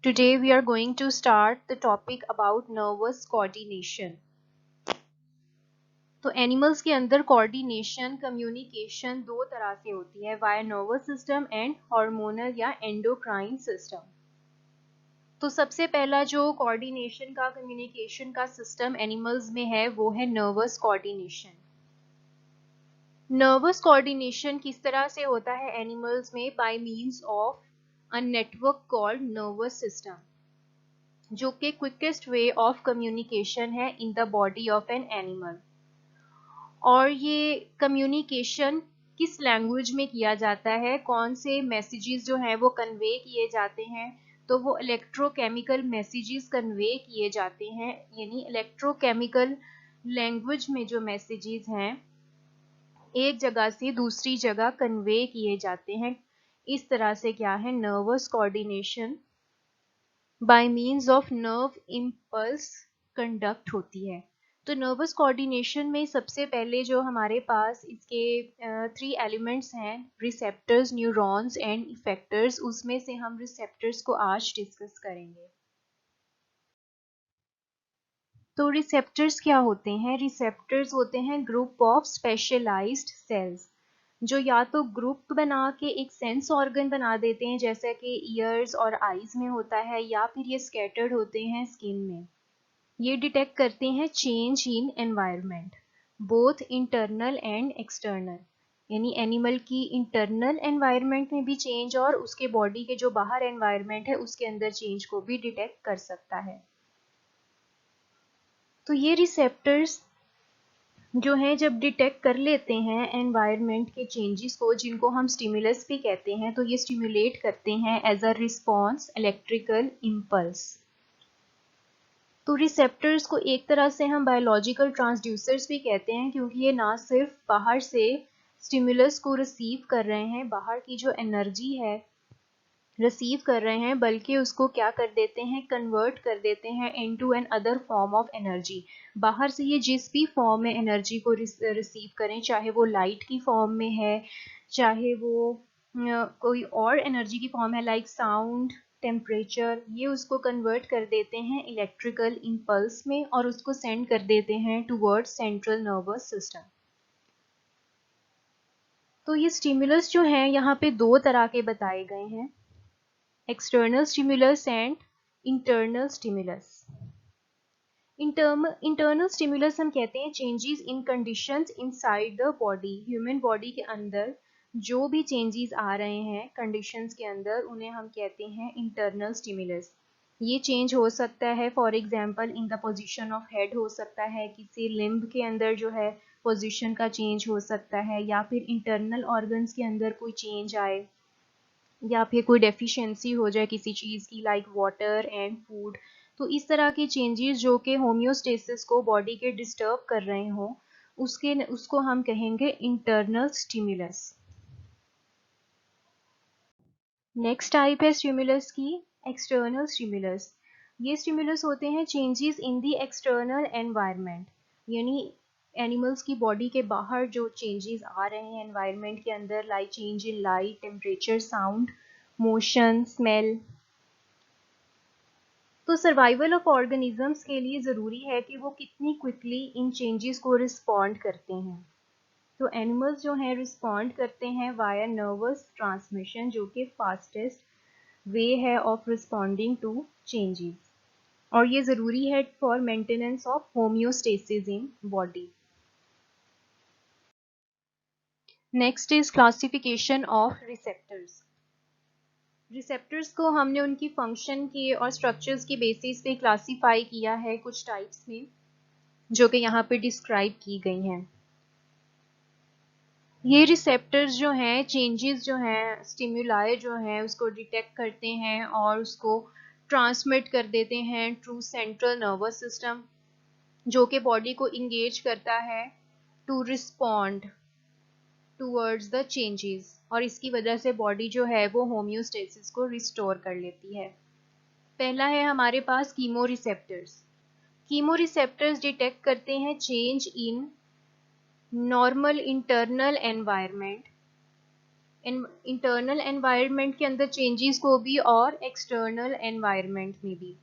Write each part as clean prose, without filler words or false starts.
Today we are going to start the topic about nervous coordination. तो animals के अंदर coordination communication दो तरह से होती है, via nervous system and hormonal या एंडोक्राइन सिस्टम। तो सबसे पहला जो कोऑर्डिनेशन का कम्युनिकेशन का सिस्टम एनिमल्स में है वो है नर्वस कोऑर्डिनेशन। नर्वस कोऑर्डिनेशन किस तरह से होता है एनिमल्स में? By means of a network called nervous system, जो कि क्विकेस्ट वे ऑफ कम्युनिकेशन है in the body of an animal. और ये कम्युनिकेशन किस लैंग्वेज में किया जाता है, कौन से मैसेजेस जो हैं वो कन्वे किए जाते हैं? तो वो इलेक्ट्रोकेमिकल मैसेजेस कन्वे किए जाते हैं, यानी इलेक्ट्रोकेमिकल लैंग्वेज में जो मैसेजेस हैं एक जगह से दूसरी जगह कन्वे किए जाते हैं। इस तरह से क्या है nervous coordination bye means of nerve impulse conduct होती है। तो नर्वस कोऑर्डिनेशन में सबसे पहले जो हमारे पास इसके 3 एलिमेंट्स हैं, रिसेप्टर्स, न्यूरॉन्स एंड इफेक्टर्स, उसमें से हम रिसेप्टर्स को आज डिस्कस करेंगे। तो रिसेप्टर्स क्या होते हैं? रिसेप्टर्स होते हैं ग्रुप ऑफ स्पेशलाइज्ड सेल्स जो या तो ग्रुप बना के एक सेंस ऑर्गन बना देते हैं, जैसा कि ईयर्स और आईज में होता है, या फिर ये स्कैटर्ड होते हैं स्किन में। ये डिटेक्ट करते हैं change in environment, both internal and external, यानी एनिमल की इंटरनल एनवायरनमेंट में भी चेंज और उसके बॉडी के जो बाहर एनवायरनमेंट है उसके अंदर चेंज को भी डिटेक्ट कर सकता है। तो ये रिसेप्टर्स जो हैं जब डिटेक्ट कर लेते हैं एनवायरनमेंट के चेंजेस को, जिनको हम स्टिमुलस भी कहते हैं, तो ये स्टिमुलेट करते हैं as a response electrical impulse. तो रिसेप्टर्स को एक तरह से हम बायोलॉजिकल ट्रांसड्यूसर्स भी कहते हैं, क्योंकि ये ना सिर्फ बाहर से स्टिमुलस को रिसीव कर रहे हैं, बाहर की जो एनर्जी है रिसीव कर रहे हैं, बल्कि उसको क्या कर देते हैं, कन्वर्ट कर देते हैं into an other form of energy. बाहर से ये जिस भी फॉर्म में एनर्जी को रिसीव करें, चाहे वो लाइट की फॉर्म में है, चाहे वो कोई और एनर्जी की फॉर्म है लाइक साउंड, टेम्परेचर, ये उसको कन्वर्ट कर देते हैं इलेक्ट्रिकल इम्पल्स में और उसको सेंड कर देते हैं टुवर्ड्स सेंट्रल नर्वस सिस्टम। तो ये स्टिमुलस जो हैं यहाँ पे दो तरह के बताए गए हैं, external stimulus and internal stimulus. Internal stimulus हम कहते हैं changes in conditions inside the body, human body के अंदर जो भी चेंजेस आ रहे हैं कंडीशंस के अंदर, उन्हें हम कहते हैं इंटरनल स्टिमुलस। ये चेंज हो सकता है for example in the position of head, हो सकता है किसी लिम्ब के अंदर जो है पोजीशन का चेंज हो सकता है, या फिर इंटरनल ऑर्गन्स के अंदर कोई चेंज आए, या फिर कोई डेफिशिएंसी हो जाए किसी चीज़ की लाइक वाटर एंड फूड। तो इस तरह के चेंजेस जो कि होम्योस्टेसिस को बॉडी के डिस्टर्ब कर रहे हों, उसको हम कहेंगे इंटरनल स्टिमुलस। नेक्स्ट टाइप है स्टिमुलस की एक्सटर्नल स्टिमुलस। ये स्टिमुलस होते हैं changes in the external environment, यानी एनिमल्स की बॉडी के बाहर जो चेंजेस आ रहे हैं एनवायरनमेंट के अंदर, like change in light, temperature, sound, motion, smell. तो सर्वाइवल ऑफ ऑर्गेनिजम्स के लिए ज़रूरी है कि वो कितनी क्विकली इन चेंजेस को रिस्पॉन्ड करते हैं। तो एनिमल्स जो हैं रिस्पॉन्ड करते हैं वाया नर्वस ट्रांसमिशन, जो कि फास्टेस्ट वे है ऑफ रिस्पॉन्डिंग टू चेंजेस, और ये ज़रूरी है for maintenance of homeostasis in body. Next is classification of receptors. Receptors को हमने उनकी फंक्शन के और स्ट्रक्चर्स के बेसिस पे क्लासीफाई किया है कुछ टाइप्स में, जो कि यहाँ पे डिस्क्राइब की गई हैं। ये रिसेप्टर्स जो हैं चेंजेस जो हैं स्टिमुलाई जो हैं उसको डिटेक्ट करते हैं और उसको ट्रांसमिट कर देते हैं थ्रू सेंट्रल नर्वस सिस्टम, जो कि बॉडी को इंगेज करता है to respond towards the changes, और इसकी वजह से बॉडी जो है वो होम्योस्टेसिस को रिस्टोर कर लेती है। पहला है हमारे पास chemo receptors. Chemo receptors detect करते हैं change in normal internal environment internal environment के अंदर चेंजेस को भी और एक्सटर्नल एनवायरनमेंट में भी।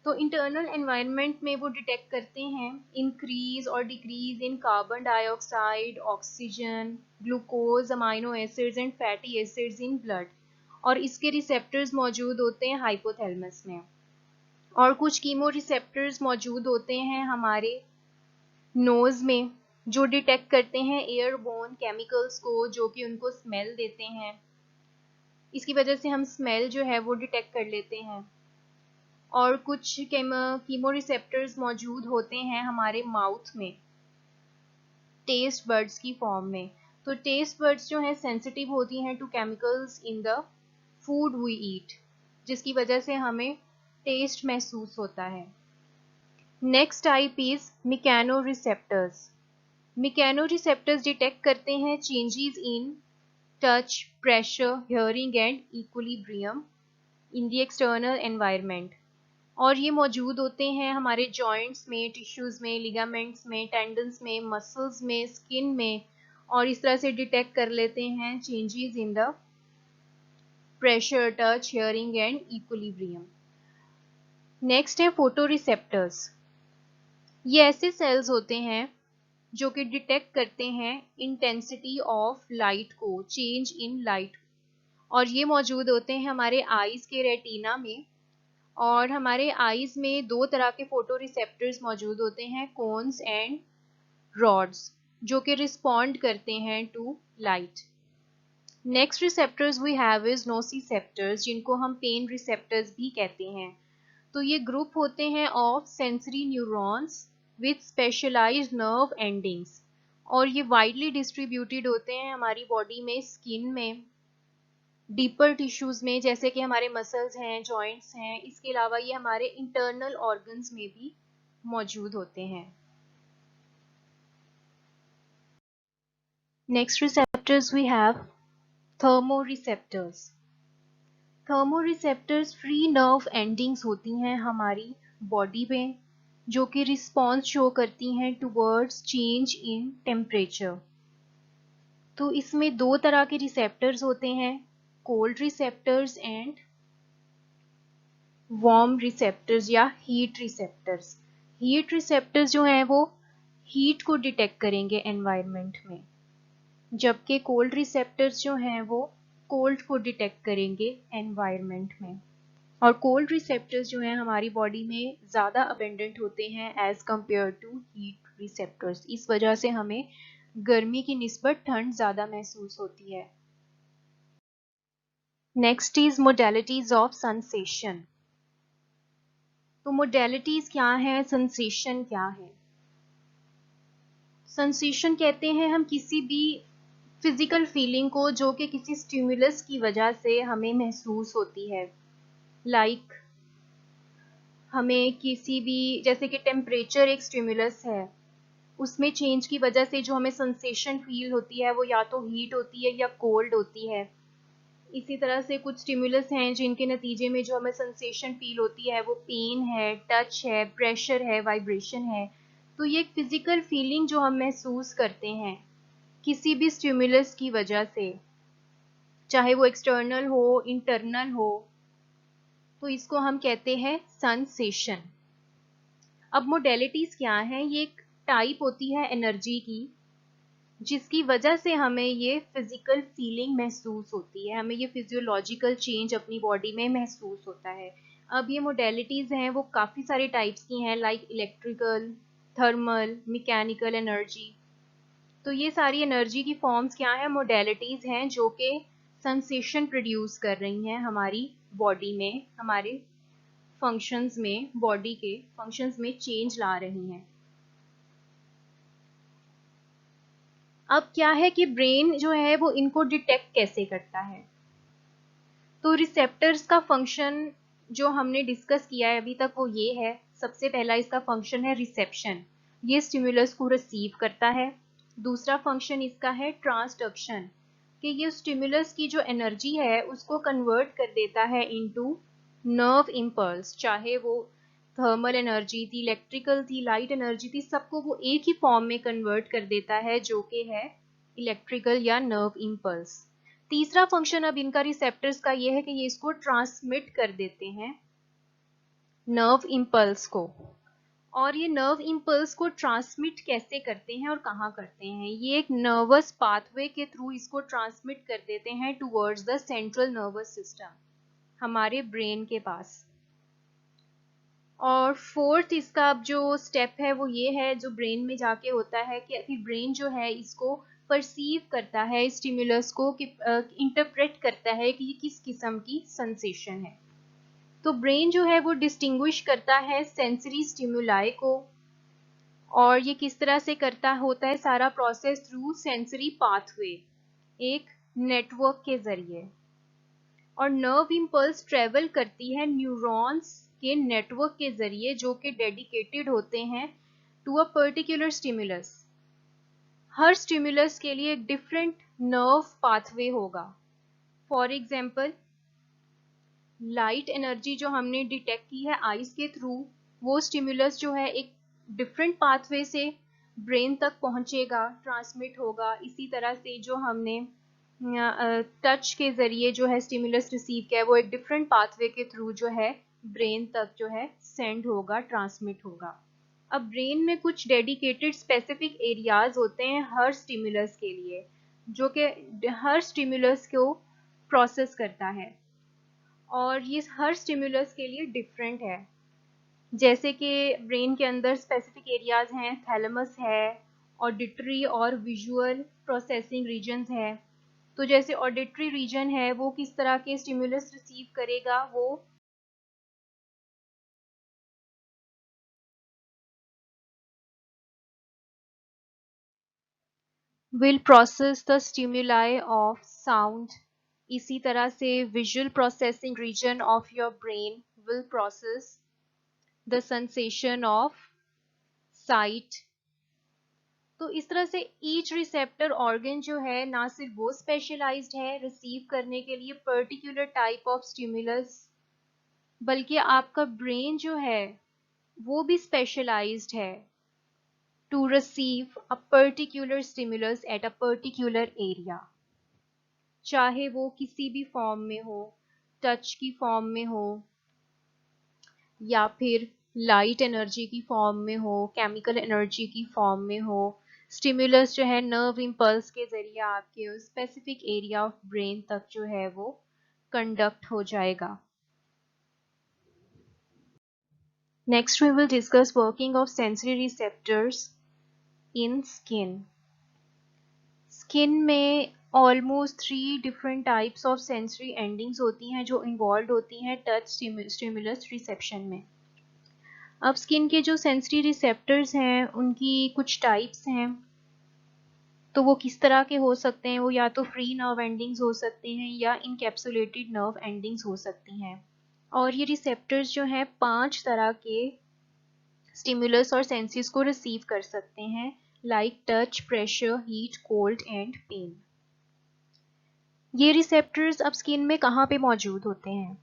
तो इंटरनल एनवायरनमेंट में वो डिटेक्ट करते हैं इंक्रीज और decrease in carbon dioxide, oxygen, glucose, amino acids and fatty acids in blood, और इसके रिसेप्टर्स मौजूद होते हैं हाइपोथैलेमस में। और कुछ कीमो रिसेप्टर्स मौजूद होते हैं हमारे नोज में, जो डिटेक्ट करते हैं एयरबोर्न केमिकल्स को, जो कि उनको स्मेल देते हैं। इसकी वजह से हम स्मेल जो है वो डिटेक्ट कर लेते हैं। और कुछ कीमो रिसेप्टर्स मौजूद होते हैं हमारे माउथ में टेस्ट बर्ड्स की फॉर्म में। तो टेस्ट बर्ड्स जो हैं सेंसिटिव होती हैं to chemicals in the food we eat, जिसकी वजह से हमें टेस्ट महसूस होता है। Next type is mechanoreceptors. Mechanoreceptors detect करते हैं changes in touch, pressure, hearing and equilibrium in the external environment, और ये मौजूद होते हैं हमारे जॉइंट्स में, टिश्यूज में, लिगामेंट्स में, टेंडन्स में, मसल्स में, स्किन में, और इस तरह से डिटेक्ट कर लेते हैं changes in the pressure, touch, hearing and equilibrium. Next है फोटो रिसेप्टर्स। ये ऐसे सेल्स होते हैं जो कि डिटेक्ट करते हैं इंटेंसिटी ऑफ लाइट को, चेंज इन लाइट, और ये मौजूद होते हैं हमारे आईज के रेटिना में। और हमारे आईज में दो तरह के फोटो रिसेप्टर्स मौजूद होते हैं, कोन्स एंड रॉड्स, जो कि रिस्पॉन्ड करते हैं to light. Next receptors we have is nociceptors, जिनको हम पेन रिसेप्टर्स भी कहते हैं। तो ये ग्रुप होते हैं of sensory neurons with specialized nerve endings, और ये वाइडली डिस्ट्रीब्यूटेड होते हैं हमारी बॉडी में, स्किन में, डीपर टिश्यूज में, जैसे कि हमारे मसल्स हैं, जॉइंट्स हैं। इसके अलावा ये हमारे इंटरनल ऑर्गन्स में भी मौजूद होते हैं। Next receptors we have thermoreceptors. Thermoreceptors free nerve endings होती हैं हमारी बॉडी में, जो कि रिस्पॉन्स शो करती हैं टुवर्ड्स चेंज इन टेम्परेचर। तो इसमें दो तरह के रिसेप्टर्स होते हैं, cold receptors and warm receptors या हीट रिसेप्टर्स। हीट रिसेप्टर्स जो हैं वो हीट को डिटेक्ट करेंगे एनवायरनमेंट में, जबकि कोल्ड रिसेप्टर्स जो हैं वो कोल्ड को डिटेक्ट करेंगे एनवायरनमेंट में। और कोल्ड रिसेप्टर्स जो हैं हमारी बॉडी में ज़्यादा अबेंडेंट होते हैं as compared to heat receptors. इस वजह से हमें गर्मी की निस्बत ठंड ज़्यादा महसूस होती है। Next is modalities of sensation. तो मोडेलिटीज क्या है, सेंसेशन क्या है? सेंसेशन कहते हैं हम किसी भी फिजिकल फीलिंग को जो कि किसी स्टिमुलस की वजह से हमें महसूस होती है। लाइक हमें किसी भी, जैसे कि टेम्परेचर एक स्टिमुलस है, उसमें चेंज की वजह से जो हमें सेंसेशन फील होती है वो या तो हीट होती है या कोल्ड होती है। इसी तरह से कुछ स्टिमुलस हैं जिनके नतीजे में जो हमें सेंसेशन फील होती है वो पेन है, टच है, प्रेशर है, वाइब्रेशन है। तो ये एक फिजिकल फीलिंग जो हम महसूस करते हैं किसी भी स्टिमुलस की वजह से, चाहे वो एक्सटर्नल हो, इंटरनल हो, तो इसको हम कहते हैं सेंसेशन। अब मोडेलिटीज क्या है? ये एक टाइप होती है एनर्जी की, जिसकी वजह से हमें ये फिजिकल फीलिंग महसूस होती है, हमें ये फिजियोलॉजिकल चेंज अपनी बॉडी में महसूस होता है। अब ये मोडेलिटीज हैं वो काफ़ी सारे टाइप्स की हैं, like electrical, thermal, mechanical energy. तो ये सारी एनर्जी की फॉर्म्स क्या है, मोडेलिटीज हैं जो कि सेंसेशन प्रोड्यूस कर रही हैं हमारी बॉडी में, हमारे फंक्शंस में, बॉडी के फंक्शंस में चेंज ला रही हैं। अब क्या है कि ब्रेन जो है वो इनको डिटेक्ट कैसे करता है? तो रिसेप्टर्स का फंक्शन जो हमने डिस्कस किया है अभी तक वो ये है। सबसे पहला इसका फंक्शन है रिसेप्शन, ये स्टिमुलस को रिसीव करता है। दूसरा फंक्शन इसका है ट्रांसडक्शन, कि ये स्टिमुलस की जो एनर्जी है उसको कन्वर्ट कर देता है इनटू नर्व इम्पल्स, चाहे वो थर्मल एनर्जी थी, इलेक्ट्रिकल थी, लाइट एनर्जी थी, सबको वो एक ही फॉर्म में कन्वर्ट कर देता है जो कि है इलेक्ट्रिकल या नर्व इम्पल्स। तीसरा फंक्शन अब इनका रिसेप्टर्स का ये है कि ये इसको ट्रांसमिट कर देते हैं नर्व इम्पल्स को। और ये नर्व इम्पल्स को ट्रांसमिट कैसे करते हैं और कहाँ करते हैं, ये एक नर्वस पाथवे के थ्रू इसको ट्रांसमिट कर देते हैं towards the central nervous system, हमारे ब्रेन के पास। और फोर्थ इसका अब जो स्टेप है वो ये है, जो ब्रेन में जाके होता है कि फिर ब्रेन जो है इसको परसीव करता है स्टिमुलस को, कि इंटरप्रेट करता है कि ये किस किस्म की सेंसेशन है। तो ब्रेन जो है वो डिस्टिंग्विश करता है सेंसरी स्टिमुलाई को, और ये किस तरह से करता होता है सारा प्रोसेस थ्रू सेंसरी पाथवे, एक नेटवर्क के जरिए। और नर्व इम्पल्स ट्रेवल करती है न्यूरॉन्स के नेटवर्क के जरिए, जो कि डेडिकेटेड होते हैं टू अ पर्टिकुलर स्टिमुलस। हर स्टिमुलस के लिए एक डिफरेंट नर्व पाथवे होगा। फॉर एग्जाम्पल, लाइट एनर्जी जो हमने डिटेक्ट की है आईज के थ्रू, वो स्टिमुलस जो है एक डिफरेंट पाथवे से ब्रेन तक पहुंचेगा, ट्रांसमिट होगा। इसी तरह से जो हमने टच के जरिए जो है स्टिमुलस रिसीव किया है, वो एक डिफरेंट पाथवे के थ्रू जो है ब्रेन तक जो है सेंड होगा, ट्रांसमिट होगा। अब ब्रेन में कुछ डेडिकेटेड स्पेसिफिक एरियाज होते हैं हर स्टिमुलस के लिए, जो कि हर स्टिमुलस को प्रोसेस करता है, और ये हर स्टिमुलस के लिए डिफरेंट है। जैसे कि ब्रेन के अंदर स्पेसिफिक एरियाज हैं, थैलेमस है, ऑडिटरी और विजुअल प्रोसेसिंग रीजन्स है। तो जैसे ऑडिटरी रीजन है वो किस तरह के स्टिमुलस रिसीव करेगा, वो will process the stimuli of sound. इसी तरह से visual processing region of your brain will process the sensation of sight. तो इस तरह से ईच रिसेप्टर ऑर्गन जो है ना सिर्फ वो स्पेशलाइज्ड है रिसीव करने के लिए पर्टिकुलर टाइप ऑफ स्टिमुलस, बल्कि आपका ब्रेन जो है वो भी स्पेशलाइज्ड है to receive a particular stimulus at a particular area, चाहे वो किसी भी फॉर्म में हो, टच की फॉर्म में हो, या फिर लाइट एनर्जी की फॉर्म में हो, केमिकल एनर्जी की फॉर्म में हो। स्टिमुलस जो है नर्व इम्पल्स के जरिए आपके स्पेसिफिक एरिया ऑफ ब्रेन तक जो है वो कंडक्ट हो जाएगा। Next we will discuss working of sensory receptors in skin. Skin में almost 3 different types of sensory endings होती हैं जो इन्वॉल्व होती हैं टच स्टिमुलस रिसेप्शन में। अब स्किन के जो सेंसरी रिसेप्टर्स हैं उनकी कुछ टाइप्स हैं, तो वो किस तरह के हो सकते हैं, वो या तो फ्री नर्व एंडिंग्स हो सकते हैं या इनकैप्सुलेटेड नर्व एंडिंग्स हो सकती हैं। और ये रिसेप्टर्स जो हैं 5 तरह के स्टिमुलस और सेंसेस को रिसीव कर सकते हैं, like touch, pressure, heat, cold and pain. ये रिसेप्टर्स अब स्किन में कहाँ पे मौजूद होते हैं?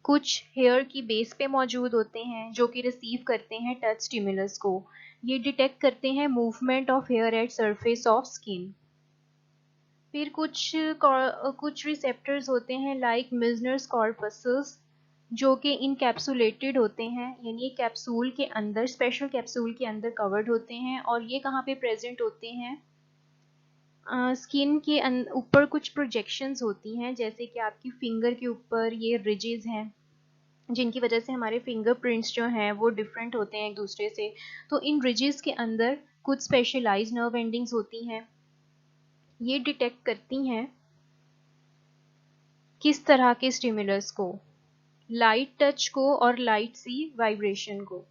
कुछ हेयर की बेस पे मौजूद होते हैं जो कि रिसीव करते हैं टच स्टिमुलस को। ये डिटेक्ट करते हैं movement of hair at surface of skin. फिर कुछ रिसेप्टर्स होते हैं लाइक मिजनर्स कॉर्पसल्स, जो कि इनकैप्सुलेटेड होते हैं, यानी कैप्सूल के अंदर, स्पेशल कैप्सूल के अंदर कवर्ड होते हैं। और ये कहाँ पे प्रेजेंट होते हैं? स्किन के ऊपर कुछ प्रोजेक्शंस होती हैं, जैसे कि आपकी फिंगर के ऊपर ये रिजेस हैं, जिनकी वजह से हमारे फिंगरप्रिंट्स जो हैं वो डिफरेंट होते हैं एक दूसरे से। तो इन रिजेस के अंदर कुछ स्पेशलाइज्ड नर्व एंडिंग्स होती हैं, ये डिटेक्ट करती हैं किस तरह के स्टिमुलस को, लाइट टच को और लाइट सी वाइब्रेशन को।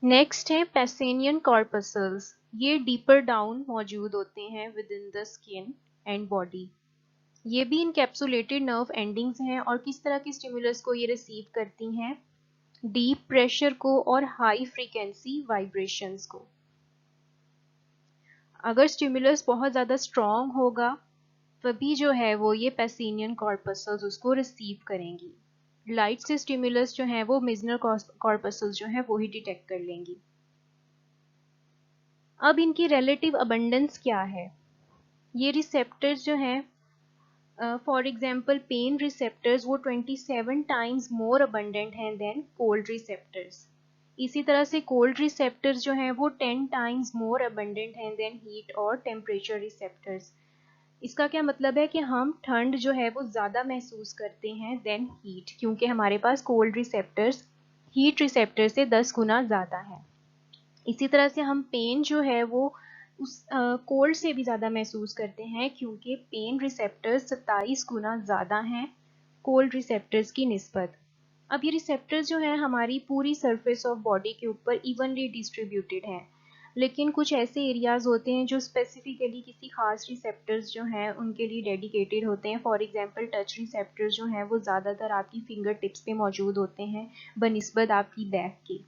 नेक्स्ट है पैसेनियन कॉर्पसल्स। ये डीपर डाउन मौजूद होते हैं with in the skin and body. ये भी इनकैप्सुलेटेड नर्व एंडिंग्स हैं, और किस तरह की स्टिमुलस को ये रिसीव करती हैं? डीप प्रेशर को और हाई फ्रीक्वेंसी वाइब्रेशंस को। अगर स्टिमुलस बहुत ज़्यादा स्ट्रॉन्ग होगा तभी जो है वो ये पैसेनियन कॉर्पसल्स उसको रिसीव करेंगी। लाइट से स्टिमुलस जो है वो मिजनर कॉर्पसल्स जो है वो ही डिटेक्ट कर लेंगी। अब इनकी रिलेटिव अबंडेंस क्या है? ये रिसेप्टर्स जो हैं फॉर एग्जाम्पल पेन रिसेप्टर्स वो 27 टाइम्स मोर अबंडेंट हैं देन कोल्ड रिसेप्टर्स। इसी तरह से कोल्ड रिसेप्टर्स जो हैं वो 10 टाइम्स मोर अबंडेंट हैं देन हीट और टेम्परेचर रिसेप्टर्स। इसका क्या मतलब है कि हम ठंड जो है वो ज़्यादा महसूस करते हैं देन हीट, क्योंकि हमारे पास कोल्ड रिसेप्टर्स हीट रिसेप्टर से 10 गुना ज़्यादा है। इसी तरह से हम पेन जो है वो उस कोल्ड से भी ज़्यादा महसूस करते हैं, क्योंकि पेन रिसेप्टर्स 27 गुना ज़्यादा हैं कोल्ड रिसेप्टर्स की निस्बत। अब ये रिसेप्टर्स जो हैं हमारी पूरी सरफेस ऑफ बॉडी के ऊपर इवनली डिस्ट्रीब्यूटेड हैं, लेकिन कुछ ऐसे एरियाज होते हैं जो स्पेसिफिकली किसी खास रिसेप्टर्स जो हैं उनके लिए डेडिकेटेड होते हैं। फॉर एग्जांपल टच रिसेप्टर्स जो हैं वो ज़्यादातर आपकी फिंगर टिप्स पे मौजूद होते हैं बनिस्बत आपकी बैक के।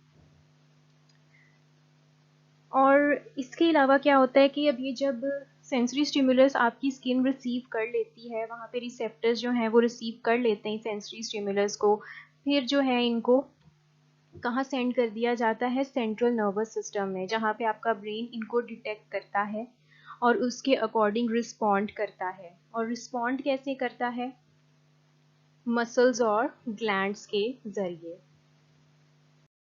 और इसके अलावा क्या होता है कि अब ये जब सेंसरी स्टिमुलस आपकी स्किन रिसीव कर लेती है, वहाँ पे रिसेप्टर्स जो हैं वो रिसीव कर लेते हैं सेंसरी स्टिमुलस को, फिर जो है इनको कहाँ सेंड कर दिया जाता है, सेंट्रल नर्वस सिस्टम में, जहाँ पे आपका ब्रेन इनको डिटेक्ट करता है और उसके अकॉर्डिंग रिस्पॉन्ड करता है। और रिस्पॉन्ड कैसे करता है? मसल्स और ग्लैंड्स के जरिए।